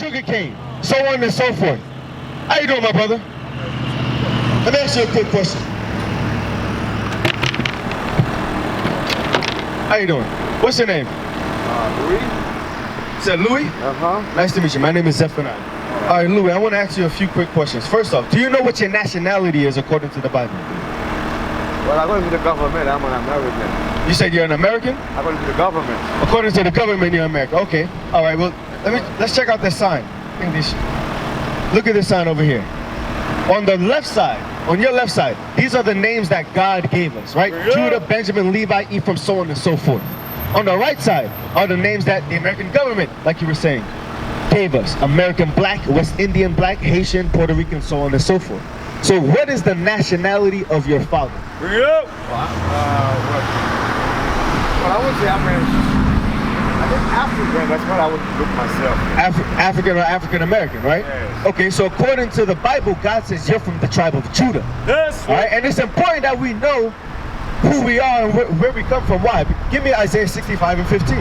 sugar cane, so on and so forth. How you doing, my brother? Let me ask you a quick question. How you doing? What's your name? Louis? Is that Louis? Nice to meet you. My name is Zephaniah. All right, Louis, I want to ask you a few quick questions. First off, do you know what your nationality is according to the Bible? Well, according to the government, I'm an American. You said you're an American? According to the government. According to the government, you're American. Okay. All right. Well, let's check out this sign. Look at this sign over here. On the left side, on your left side, these are the names that God gave us, right? Yeah. Judah, Benjamin, Levi, Ephraim, so on and so forth. On the right side are the names that the American government, like you were saying, gave us. American Black, West Indian Black, Haitian, Puerto Rican, so on and so forth. So what is the nationality of your father? Well, I would say I think African, that's what I would look myself. African or African American, right? Yes. Okay, so according to the Bible, God says you're from the tribe of Judah. Yes. All right, and it's important that we know who we are and where we come from. Why? Give me Isaiah 65 and 15.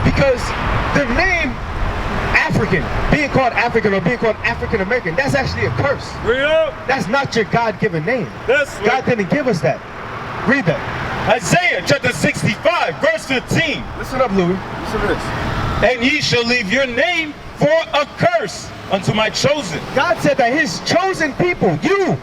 Because the name African, being called African or being called African American, that's actually a curse. That's not your God-given name. God didn't give us that. Read that. Isaiah chapter 65, verse 15. Listen up, Louis. Listen to this. And ye shall leave your name for a curse unto my chosen. God said that his chosen people, you,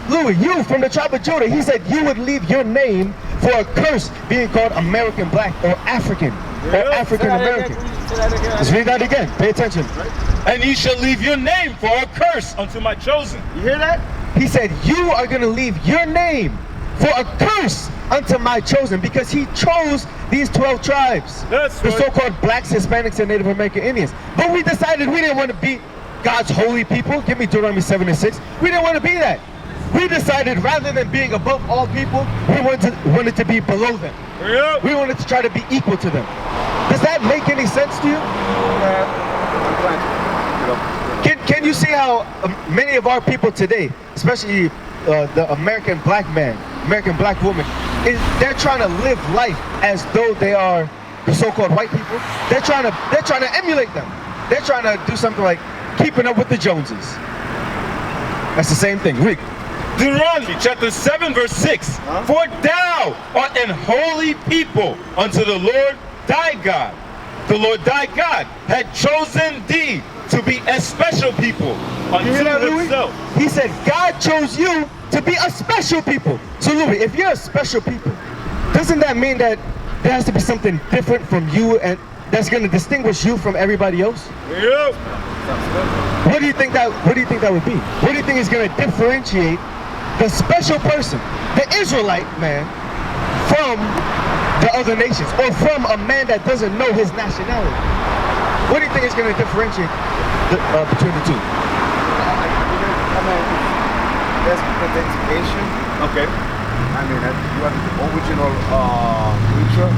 Louis, you from the tribe of Judah, he said you would leave your name for a curse, being called American Black or African or African American. Let's read that again. Pay attention. And ye shall leave your name for a curse unto my chosen. You hear that? He said you are going to leave your name for a curse unto my chosen, because he chose these 12 tribes. That's the right. So-called Blacks, Hispanics, and Native American Indians. But we decided we didn't want to be God's holy people. Give me Deuteronomy 7 and 6. We didn't want to be that. We decided rather than being above all people, we wanted to be below them. We wanted to try to be equal to them. Does that make any sense to you? Can you see how many of our people today, especially the American Black man, American Black woman, they're trying to live life as though they are the so-called white people? They're trying to emulate them. They're trying to do something like keeping up with the Joneses. That's the same thing. Read. Deuteronomy chapter 7 verse 6. For thou art an holy people unto the Lord thy God. The Lord thy God had chosen thee to be a special people unto himself. He said God chose you to be a special people. So Louis, if you're a special people, doesn't that mean that there has to be something different from you and that's going to distinguish you from everybody else? Yep. What do you think that would be? What do you think is going to differentiate the special person, the Israelite man, from the other nations, or from a man that doesn't know his nationality? What do you think is going to differentiate between the two? I mean, there's identification. Okay. I mean, you have the original creature,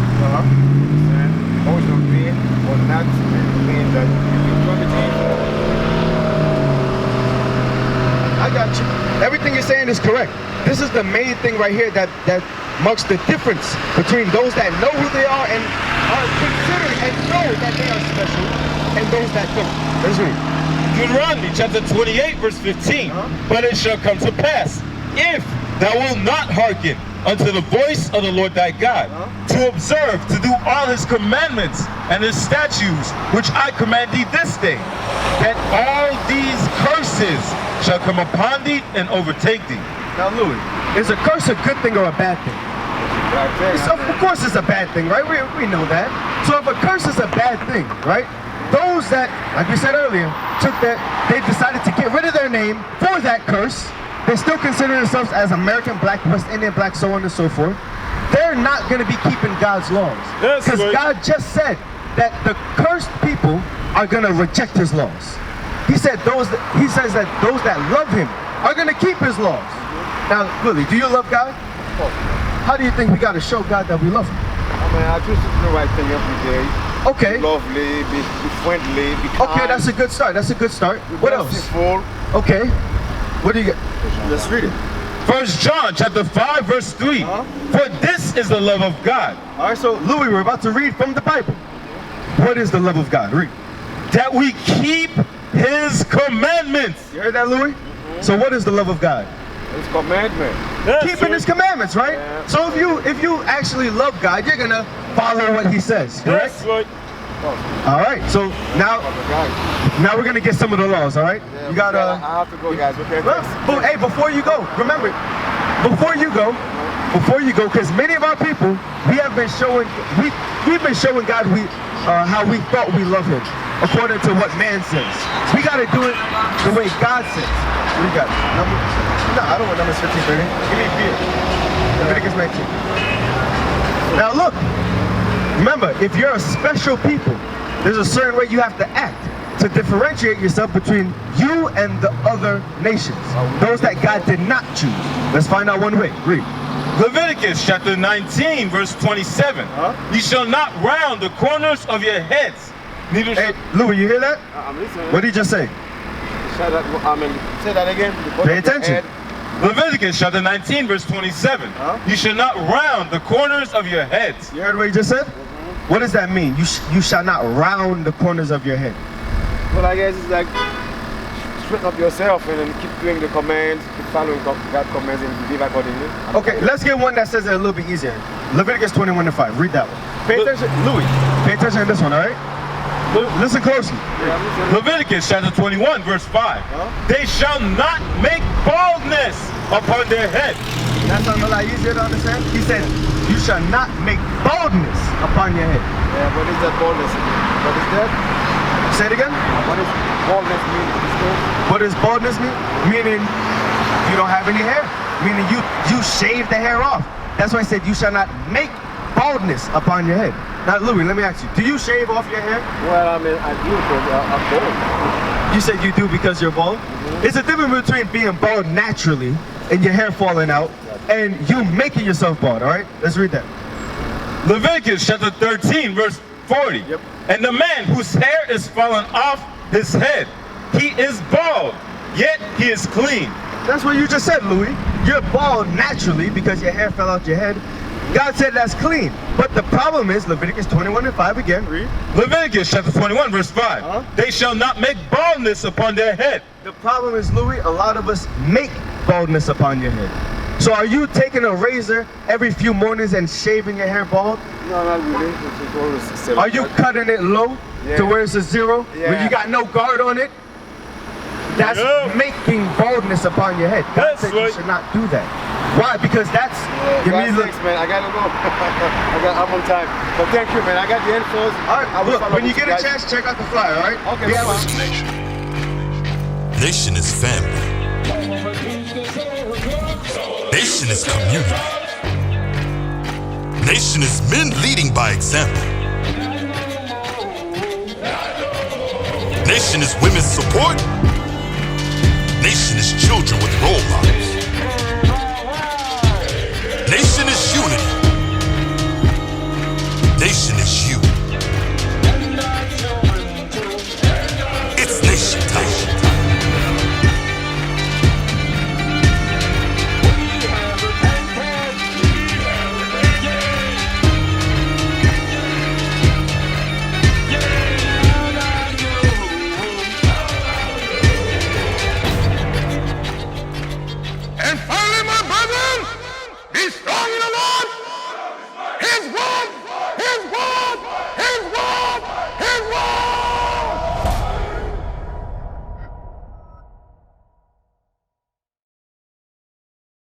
original being, or not being that you I got you. Everything you're saying is correct. This is the main thing right here that marks the difference between those that know who they are and are considered and know that they are special, and those that don't. Let's read. Deuteronomy chapter 28 verse 15. But it shall come to pass, if thou wilt not hearken unto the voice of the Lord thy God, to observe, to do all his commandments and his statutes, which I command thee this day, that all these curses shall come upon thee and overtake thee. Now Louis, is a curse a good thing or a bad thing? Of course it's a bad thing, right? We know that. So if a curse is a bad thing, right? Those that, like we said earlier, they decided to get rid of their name for that curse. They still consider themselves as American Black, West Indian Black, so on and so forth. They're not going to be keeping God's laws. Because God just said that the cursed people are going to reject his laws. He says that those that love him are going to keep his laws. Now, Willie, do you love God? How do you think we got to show God that we love him? I mean, I just do the right thing every day. Okay. Be lovely, be friendly, be kind. Okay, that's a good start. That's a good start. What else? Okay. What do you get? Let's read it. 1 John chapter 5 verse 3. For this is the love of God. All right, so Louis, we're about to read from the Bible. What is the love of God? Read. That we keep his commandments. You heard that, Louis? So what is the love of God? It's commandment. Keeping his commandments, right? Yeah. So if you actually love God, you're gonna follow what he says, correct? Yes, Lord. All right. So now we're gonna get some of the laws, all right? Yeah, You gotta. I have to go, guys. Okay. But hey, before you go, remember, before you go, because many of our people, we've been showing God how we thought we love Him, according to what man says. So we gotta do it the way God says. What do you got? No, I don't want numbers 15, 30. Give me beer. Leviticus 19. Now look, remember, if you're a special people, there's a certain way you have to act to differentiate yourself between you and the other nations, those that God did not choose. Let's find out one way. Read. Leviticus chapter 19, verse 27. You shall not round the corners of your heads. Neither Hey, shall... Louis, you hear that? I'm listening. What did he just say? Say that again. Pay attention. Leviticus chapter 19, verse 27. You shall not round the corners of your heads. You heard what he just said? What does that mean? You shall not round the corners of your head. Well, I guess it's like straighten up yourself and then keep doing the commands, keep following God's commands and live accordingly. Okay, let's get one that says it a little bit easier. Leviticus 21:5. Read that one. Pay attention, Louis. Pay attention to this one, all right? Listen closely. Yeah, I'm listening. Leviticus chapter 21, verse 5. They shall not make baldness upon their head. That sounds a lot easier to understand. He said, you shall not make baldness upon your head. Yeah, what is that boldness? What is that? Say it again. What does boldness mean? What does baldness mean? Meaning you don't have any hair. Meaning you shave the hair off. That's why I said you shall not make baldness upon your head. Now, Louis, let me ask you, do you shave off your hair? Well, I mean, I do because I'm bald. You said you do because you're bald? It's a difference between being bald naturally and your hair falling out and you making yourself bald, all right? Let's read that. Leviticus chapter 13, verse 40. Yep. And the man whose hair is fallen off his head, he is bald, yet he is clean. That's what you just said, Louis. You're bald naturally because your hair fell out your head. God said that's clean. But the problem is, Leviticus 21:5 again, read. Leviticus chapter 21, verse 5. They shall not make baldness upon their head. The problem is, Louis, a lot of us make baldness upon your head. So are you taking a razor every few mornings and shaving your hair bald? No, not really. It's always seven. Are you cutting it low to where it's a zero? Where Yeah. you got no guard on it? That's making baldness upon your head. God That's said you right. should not do that. Why? Because that's... you Guys, mean, thanks, man. I gotta go. I'm on time. But thank you, man. I got the infos. all right, I will look, follow when you up get with a guys. chance, check out the flyer, all right? Okay, We have bye-bye. a- Nation is family. Nation is community. Nation is men leading by example. Nation is women's support. Nation is children with role models.